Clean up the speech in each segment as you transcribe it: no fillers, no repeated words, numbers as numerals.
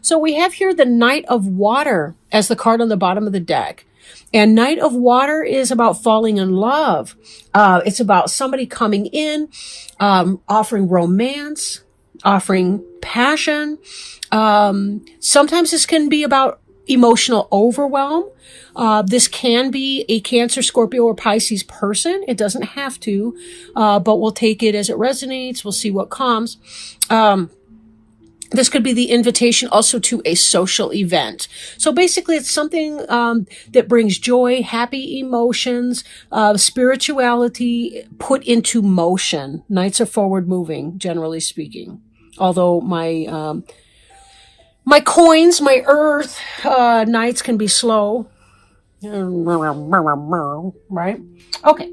So we have here the Knight of Water as the card on the bottom of the deck. And Knight of Water is about falling in love. It's about somebody coming in, offering romance, offering passion. Sometimes this can be about emotional overwhelm. This can be a Cancer, Scorpio, or Pisces person. It doesn't have to, but we'll take it as it resonates. We'll see what comes. This could be the invitation also to a social event. So basically it's something that brings joy, happy emotions, spirituality put into motion. Knights are forward moving, generally speaking. Although my coins, my earth, knights can be slow. Right? Okay.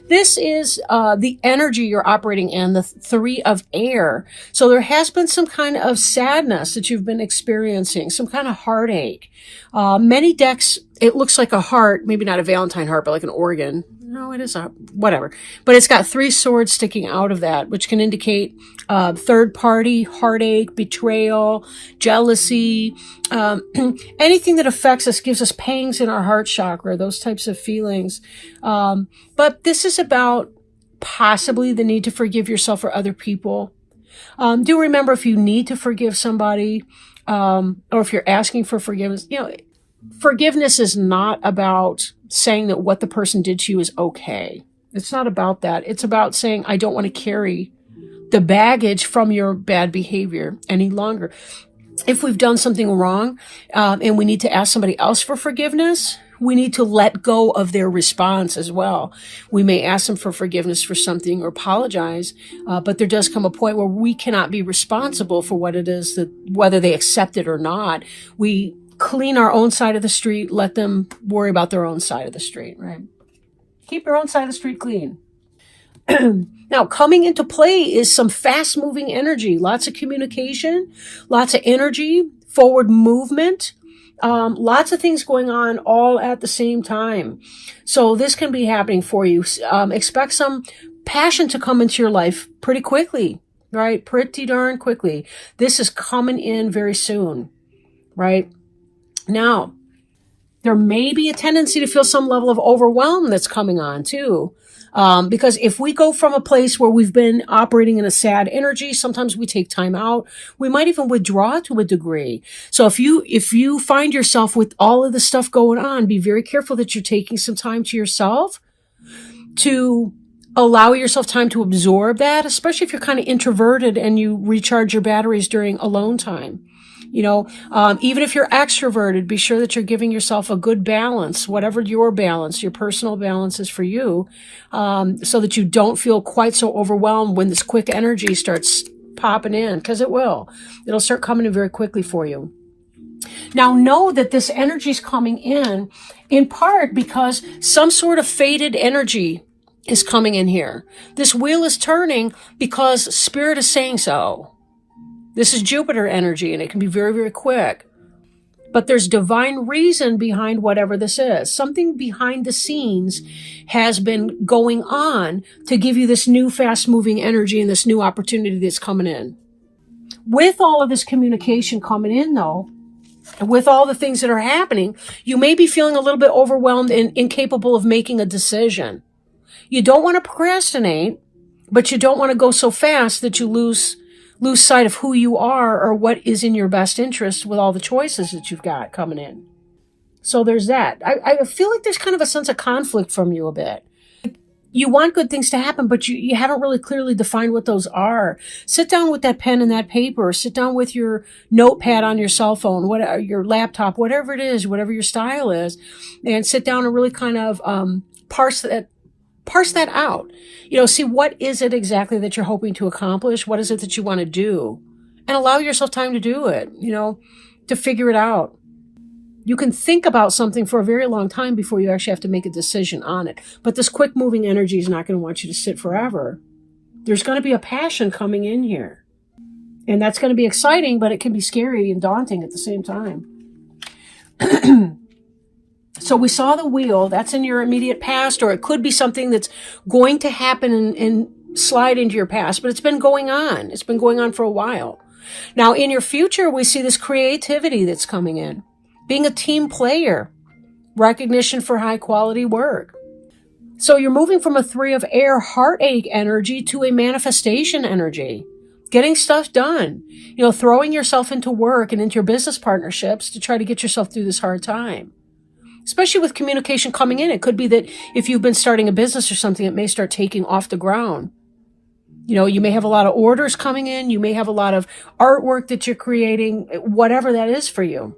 This is the energy you're operating in, the Three of Air. So there has been some kind of sadness that you've been experiencing, some kind of heartache. Many decks, it looks like a heart, maybe not a Valentine heart, but like an organ. No, it is a whatever. But it's got three swords sticking out of that, which can indicate third party, heartache, betrayal, jealousy, anything that affects us, gives us pangs in our heart chakra, those types of feelings. But this is about possibly the need to forgive yourself or other people. Do remember, if you need to forgive somebody, or if you're asking for forgiveness, forgiveness is not about saying that what the person did to you is okay. It's not about that. It's about saying, I don't want to carry the baggage from your bad behavior any longer. If we've done something wrong, and we need to ask somebody else for forgiveness, we need to let go of their response as well. We may ask them for forgiveness for something or apologize, but there does come a point where we cannot be responsible for what it is, that whether they accept it or not. We clean our own side of the street, let them worry about their own side of the street, right? Keep your own side of the street clean. Now, coming into play is some fast-moving energy, lots of communication, lots of energy, forward movement, lots of things going on all at the same time. So this can be happening for you. Expect some passion to come into your life pretty quickly, right? Pretty darn quickly. This is coming in very soon, right? Now, there may be a tendency to feel some level of overwhelm that's coming on too. Because if we go from a place where we've been operating in a sad energy, sometimes we take time out. We might even withdraw to a degree. So if you find yourself with all of the stuff going on, be very careful that you're taking some time to yourself to allow yourself time to absorb that, especially if you're kind of introverted and you recharge your batteries during alone time. Even if you're extroverted, be sure that you're giving yourself a good balance, whatever your balance, your personal balance is for you, so that you don't feel quite so overwhelmed when this quick energy starts popping in, because it will. It'll start coming in very quickly for you. Now, know that this energy is coming in part because some sort of faded energy is coming in here. This wheel is turning because Spirit is saying so. This is Jupiter energy, and it can be very, very quick. But there's divine reason behind whatever this is. Something behind the scenes has been going on to give you this new fast-moving energy and this new opportunity that's coming in. With all of this communication coming in, though, and with all the things that are happening, you may be feeling a little bit overwhelmed and incapable of making a decision. You don't want to procrastinate, but you don't want to go so fast that you lose sight of who you are or what is in your best interest with all the choices that you've got coming in. So there's that. I feel like there's kind of a sense of conflict from you a bit. You want good things to happen, but you haven't really clearly defined what those are. Sit down with that pen and that paper. Sit down with your notepad on your cell phone, your laptop, whatever it is, whatever your style is, and sit down and really kind of parse that out. See what is it exactly that you're hoping to accomplish? What is it that you want to do? And allow yourself time to do it, to figure it out. You can think about something for a very long time before you actually have to make a decision on it. But this quick moving energy is not going to want you to sit forever. There's going to be a passion coming in here. And that's going to be exciting, but it can be scary and daunting at the same time. So we saw the wheel. That's in your immediate past, or it could be something that's going to happen and slide into your past, but it's been going on. It's been going on for a while. Now, in your future, we see this creativity that's coming in. Being a team player, recognition for high quality work. So you're moving from a 3 of air heartache energy to a manifestation energy. Getting stuff done. Throwing yourself into work and into your business partnerships to try to get yourself through this hard time. Especially with communication coming in. It could be that if you've been starting a business or something, it may start taking off the ground. You may have a lot of orders coming in. You may have a lot of artwork that you're creating, whatever that is for you.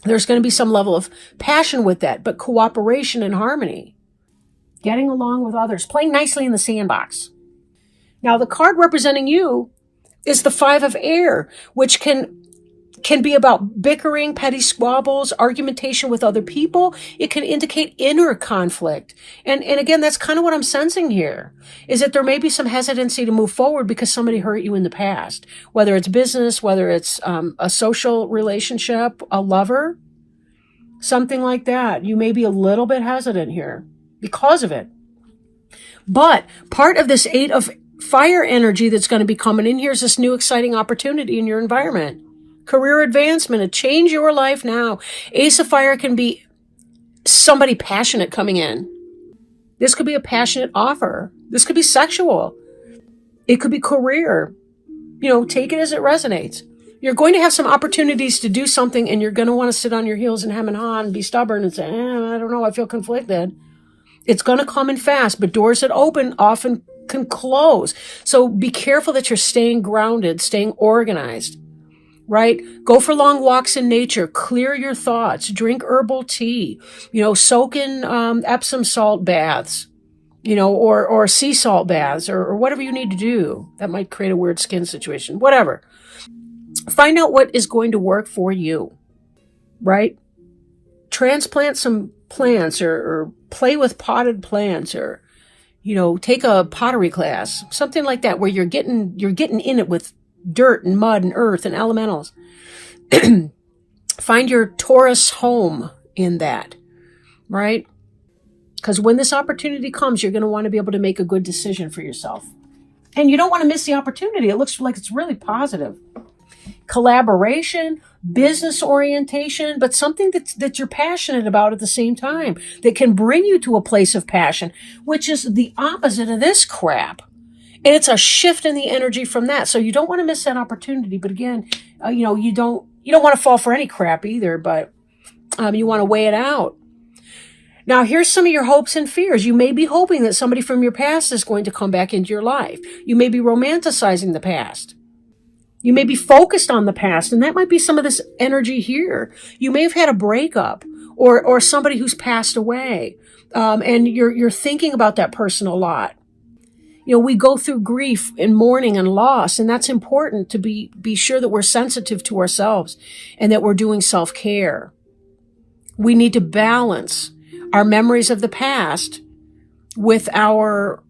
There's going to be some level of passion with that, but cooperation and harmony. Getting along with others, playing nicely in the sandbox. Now, the card representing you is the 5 of air, which can be about bickering, petty squabbles, argumentation with other people. It can indicate inner conflict. And again, that's kind of what I'm sensing here, is that there may be some hesitancy to move forward because somebody hurt you in the past, whether it's business, whether it's a social relationship, a lover, something like that. You may be a little bit hesitant here because of it. But part of this 8 of fire energy that's going to be coming in here is this new exciting opportunity in your environment. Career advancement, to change your life now. Ace of fire can be somebody passionate coming in. This could be a passionate offer. This could be sexual. It could be career. Take it as it resonates. You're going to have some opportunities to do something, and you're going to want to sit on your heels and hem and haw and be stubborn and say, I don't know, I feel conflicted. It's going to come in fast, but doors that open often can close. So be careful that you're staying grounded, staying organized, right? Go for long walks in nature, clear your thoughts, drink herbal tea, soak in Epsom salt baths, or sea salt baths, or whatever you need to do. That might create a weird skin situation, whatever. Find out what is going to work for you, right? Transplant some plants or play with potted plants, or take a pottery class, something like that, where you're getting in it with dirt and mud and earth and elementals. Find your Taurus home in that, right? Because when this opportunity comes, you're going to want to be able to make a good decision for yourself. And you don't want to miss the opportunity. It looks like it's really positive. Collaboration, business orientation, but something that you're passionate about at the same time, that can bring you to a place of passion, which is the opposite of this crap. And it's a shift in the energy from that. So you don't want to miss that opportunity. But again, you don't want to fall for any crap either, but you want to weigh it out. Now, here's some of your hopes and fears. You may be hoping that somebody from your past is going to come back into your life. You may be romanticizing the past. You may be focused on the past, and that might be some of this energy here. You may have had a breakup or somebody who's passed away, and you're thinking about that person a lot. We go through grief and mourning and loss, and that's important to be sure that we're sensitive to ourselves and that we're doing self-care. We need to balance our memories of the past with our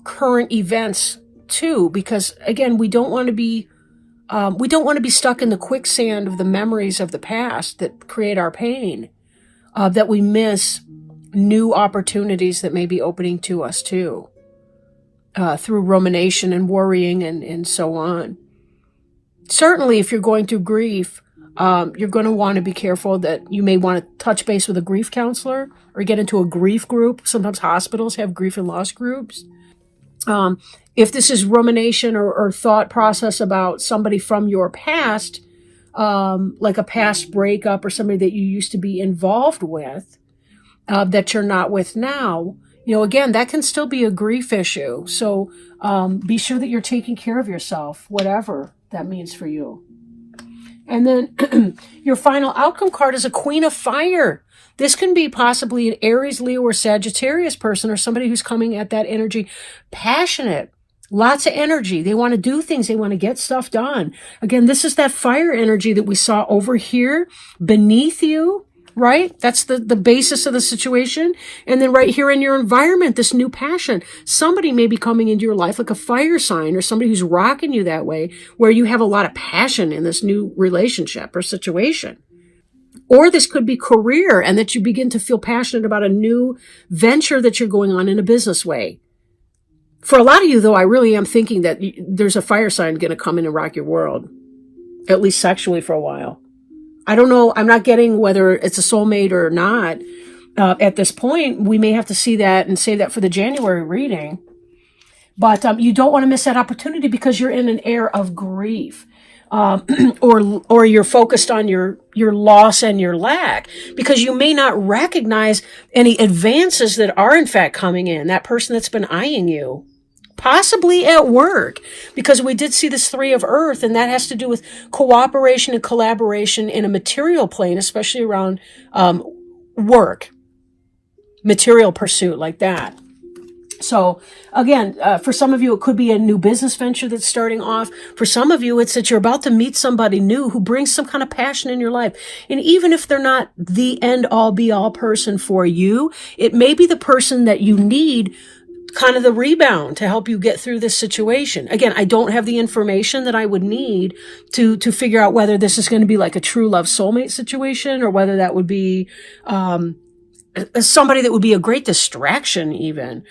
current events too, because again, we don't want to be stuck in the quicksand of the memories of the past that create our pain, that we miss new opportunities that may be opening to us too, through rumination and worrying and so on. Certainly, if you're going through grief, you're going to want to be careful that you may want to touch base with a grief counselor or get into a grief group. Sometimes hospitals have grief and loss groups. If this is rumination or thought process about somebody from your past, like a past breakup or somebody that you used to be involved with, that you're not with now, again, that can still be a grief issue. So be sure that you're taking care of yourself, whatever that means for you. And then your final outcome card is a Queen of Fire. This can be possibly an Aries, Leo, or Sagittarius person, or somebody who's coming at that energy passionate, lots of energy. They want to do things. They want to get stuff done. Again, this is that fire energy that we saw over here beneath you, right? That's the basis of the situation. And then right here in your environment, this new passion. Somebody may be coming into your life like a fire sign or somebody who's rocking you that way, where you have a lot of passion in this new relationship or situation. Or this could be career, and that you begin to feel passionate about a new venture that you're going on in a business way. For a lot of you, though, I really am thinking that there's a fire sign going to come in and rock your world. at least sexually for a while. I don't know. I'm not getting whether it's a soulmate or not. At this point, we may have to see that and save that for the January reading. But you don't want to miss that opportunity because you're in an air of grief. Or you're focused on your loss and your lack, because you may not recognize any advances that are in fact coming in. That person that's been eyeing you, possibly at work, because we did see this 3 of Earth, and that has to do with cooperation and collaboration in a material plane, especially around work, material pursuit like that. So again, for some of you, it could be a new business venture that's starting off. For some of you, it's that you're about to meet somebody new who brings some kind of passion in your life. And even if they're not the end all be all person for you, it may be the person that you need, kind of the rebound to help you get through this situation. Again, I don't have the information that I would need to figure out whether this is going to be like a true love soulmate situation, or whether that would be, somebody that would be a great distraction even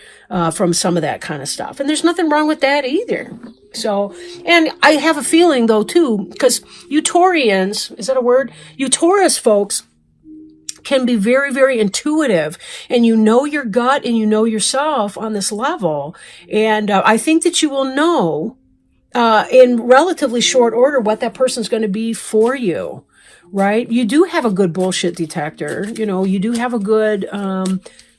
from some of that kind of stuff. And there's nothing wrong with that either. So, and I have a feeling though too, because you Taurians, is that a word? You Taurus folks can be very, very intuitive, and you know your gut and you know yourself on this level. And I think that you will know in relatively short order what that person's going to be for you. Right? You do have a good bullshit detector. You know, you do have a good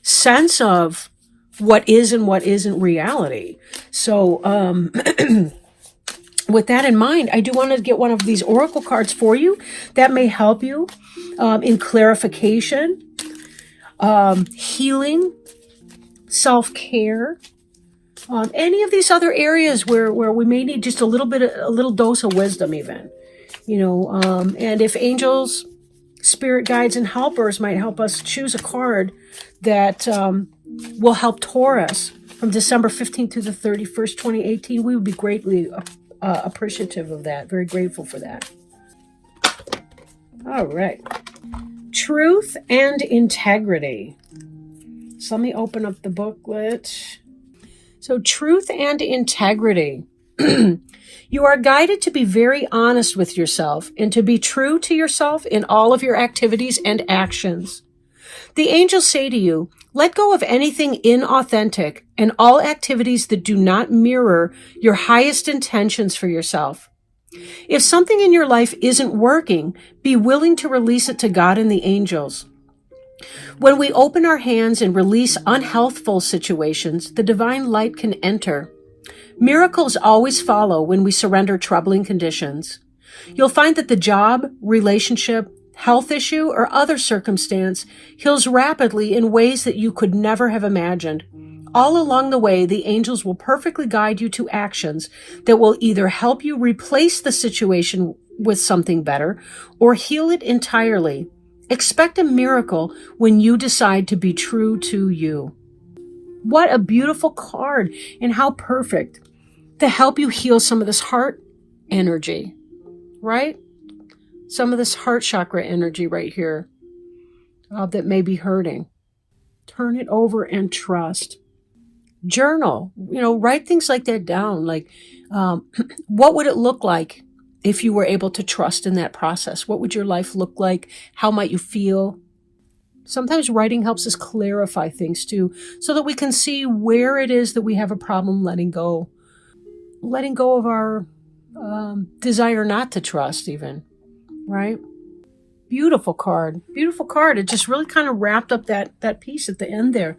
sense of what is and what isn't reality. So with that in mind, I do want to get one of these oracle cards for you that may help you in clarification, healing, self-care, any of these other areas where we may need just a little dose of wisdom even. You know, and if angels, spirit guides, and helpers might help us choose a card that will help Taurus from December 15th to the 31st, 2018, we would be greatly appreciative of that. Very grateful for that. All right. Truth and integrity. So let me open up the booklet. So truth and integrity. You are guided to be very honest with yourself and to be true to yourself in all of your activities and actions. The angels say to you, let go of anything inauthentic and all activities that do not mirror your highest intentions for yourself. If something in your life isn't working, be willing to release it to God and the angels. When we open our hands and release unhealthful situations, the divine light can enter. Miracles always follow when we surrender troubling conditions. You'll find that the job, relationship, health issue, or other circumstance heals rapidly in ways that you could never have imagined. All along the way, the angels will perfectly guide you to actions that will either help you replace the situation with something better or heal it entirely. Expect a miracle when you decide to be true to you. What a beautiful card, and how perfect to help you heal some of this heart energy, right? Some of this heart chakra energy right here that may be hurting. Turn it over and trust. Journal, write things like that down. Like, what would it look like if you were able to trust in that process? What would your life look like? How might you feel? Sometimes writing helps us clarify things too, so that we can see where it is that we have a problem letting go. Letting go of our desire not to trust even, right? Beautiful card. Beautiful card. It just really kind of wrapped up that piece at the end there.